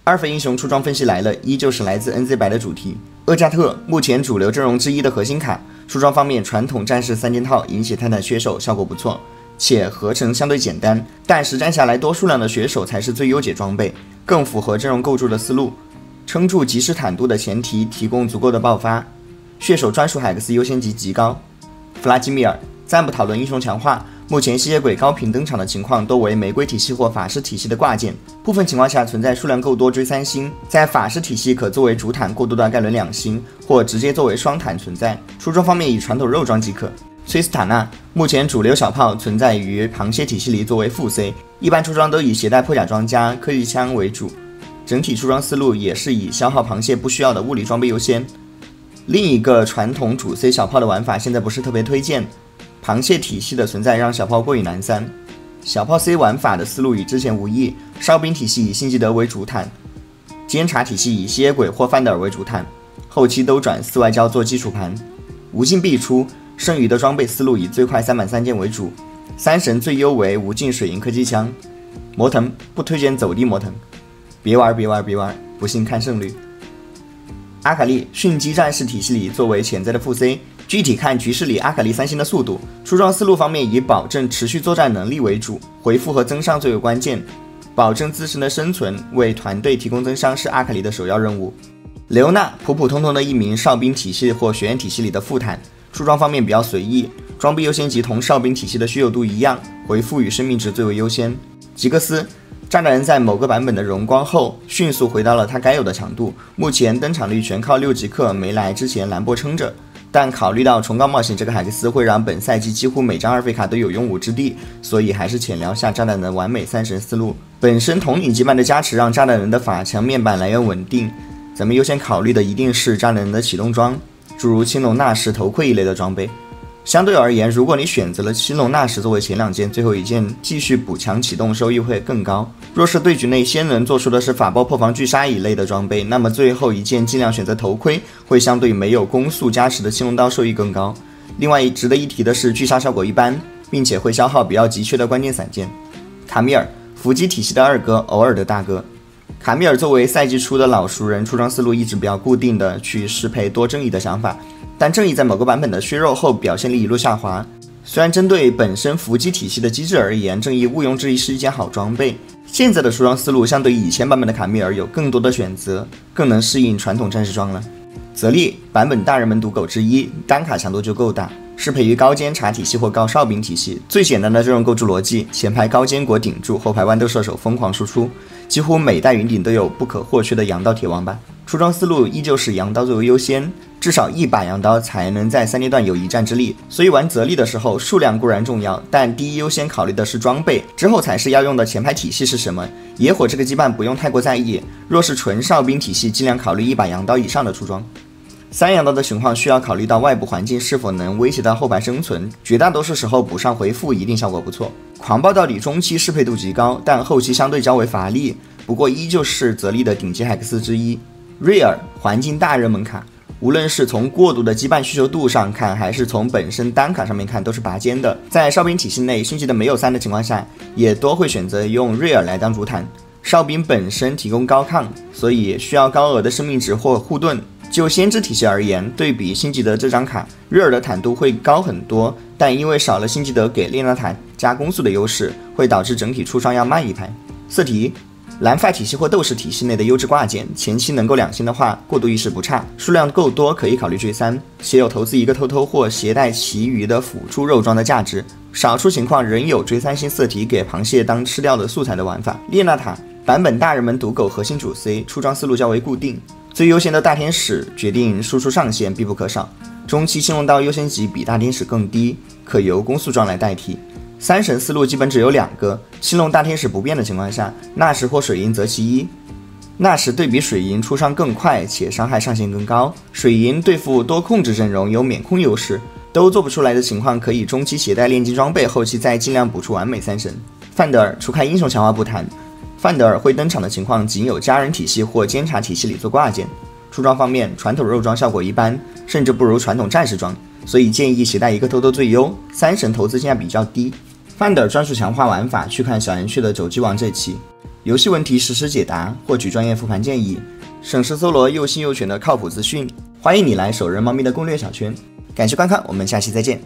二费英雄出装分析来了，依旧是来自 NZ 白的主题。厄加特目前主流阵容之一的核心卡，出装方面传统战士3件套银血泰坦血手效果不错，且合成相对简单，但实战下来多数量的血手才是最优解装备，更符合阵容构筑的思路。撑住即时坦度的前提，提供足够的爆发。血手专属海克斯优先级极高。弗拉基米尔暂不讨论英雄强化，目前吸血鬼高频登场的情况多为玫瑰体系或法师体系的挂件，部分情况下存在数量够多追3星，在法师体系可作为主坦过渡到盖伦2星，或直接作为双坦存在。出装方面以传统肉装即可。崔斯塔纳目前主流小炮存在于螃蟹体系里作为副 C， 一般出装都以携带破甲装加科技枪为主，整体出装思路也是以消耗螃蟹不需要的物理装备优先。另一个传统主 C 小炮的玩法现在不是特别推荐，螃蟹体系的存在让小炮过于难三。小炮 C 玩法的思路与之前无异，哨兵体系以辛吉德为主坦，监察体系以吸血鬼或范德尔为主坦，后期都转4外交做基础盘，无尽必出，剩余的装备思路以最快3满3件为主，三神最优为无尽水银科技枪。魔腾不推荐走地魔腾，别玩，不信看胜率。阿卡丽迅击战士体系里作为潜在的副 C， 具体看局势里阿卡丽3星的速度。出装思路方面以保证持续作战能力为主，回复和增伤最为关键，保证自身的生存，为团队提供增伤是阿卡丽的首要任务。雷欧娜普普通通的一名哨兵体系或学院体系里的副坦，出装方面比较随意，装备优先级同哨兵体系的稀有度一样，回复与生命值最为优先。吉格斯炸弹人在某个版本的荣光后，迅速回到了他该有的强度，目前登场率全靠6级克没来之前兰博撑着，但考虑到崇高冒险这个海克斯会让本赛季几乎每张2费卡都有用武之地，所以还是浅聊下炸弹人的完美三神思路。本身统领羁绊的加持让炸弹人的法强面板来源稳定，咱们优先考虑的一定是炸弹人的启动装，诸如青龙纳什头盔一类的装备。相对而言，如果你选择了青龙纳什作为前2件，最后1件继续补强启动收益会更高。若是对局内先人做出的是法包破防巨杀一类的装备，那么最后1件尽量选择头盔，会相对没有攻速加持的青龙刀收益更高。另外值得一提的是，巨杀效果一般，并且会消耗比较急缺的关键散件。卡米尔伏击体系的2哥，偶尔的大哥。卡米尔作为赛季初的老熟人，出装思路一直比较固定的去适配多正义的想法，但正义在某个版本的削弱后表现力一路下滑。虽然针对本身伏击体系的机制而言，正义毋庸置疑是一件好装备，现在的出装思路相对于以前版本的卡米尔有更多的选择，更能适应传统战士装了。泽利版本大热门赌狗之一，单卡强度就够大，适配于高监察体系或高哨兵体系。最简单的阵容构筑逻辑，前排高坚果顶住，后排豌豆射手疯狂输出，几乎每代云顶都有不可或缺的阳刀铁王八。出装思路依旧是阳刀最为优先，至少1把阳刀才能在3阶段有一战之力，所以玩泽利的时候数量固然重要，但第一优先考虑的是装备，之后才是要用的前排体系是什么。野火这个羁绊不用太过在意，若是纯哨兵体系，尽量考虑1把阳刀以上的出装。3阳刀的情况需要考虑到外部环境是否能威胁到后排生存，绝大多数时候补上回复一定效果不错。狂暴到底中期适配度极高，但后期相对较为乏力，不过依旧是泽利的顶级海克斯之一。瑞尔环境大热门卡，无论是从过度的羁绊需求度上看，还是从本身单卡上面看，都是拔尖的。在哨兵体系内星级的没有3的情况下，也多会选择用瑞尔来当主坦。哨兵本身提供高抗，所以需要高额的生命值或护盾。就先知体系而言，对比辛吉德这张卡，瑞尔的坦度会高很多，但因为少了辛吉德给列娜塔加攻速的优势，会导致整体出装要慢一拍。色提蓝发体系或斗士体系内的优质挂件，前期能够2星的话，过渡意识不差，数量够多可以考虑追3，且有投资一个偷偷或携带其余的辅助肉装的价值。少数情况仍有追3星色提给螃蟹当吃掉的素材的玩法。列娜塔版本大热门赌狗核心主 C， 出装思路较为固定，最优先的大天使决定输出上限必不可少，中期青龙刀优先级比大天使更低，可由攻速装来代替。三神思路基本只有2个，青龙大天使不变的情况下，纳什或水银择其一。纳什对比水银出伤更快，且伤害上限更高，水银对付多控制阵容有免控优势，都做不出来的情况，可以中期携带炼金装备，后期再尽量补出完美3神。范德尔除开英雄强化不谈，范德尔会登场的情况仅有家人体系或监察体系里做挂件。出装方面，传统肉装效果一般，甚至不如传统战士装，所以建议携带一个偷偷最优，3神投资性价比较低。范德尔专属强化玩法，去看小圆雀的肘击王这期。游戏问题实时解答，获取专业复盘建议，省时搜罗又新又全的靠谱资讯。欢迎你来手人猫咪的攻略小圈。感谢观看，我们下期再见。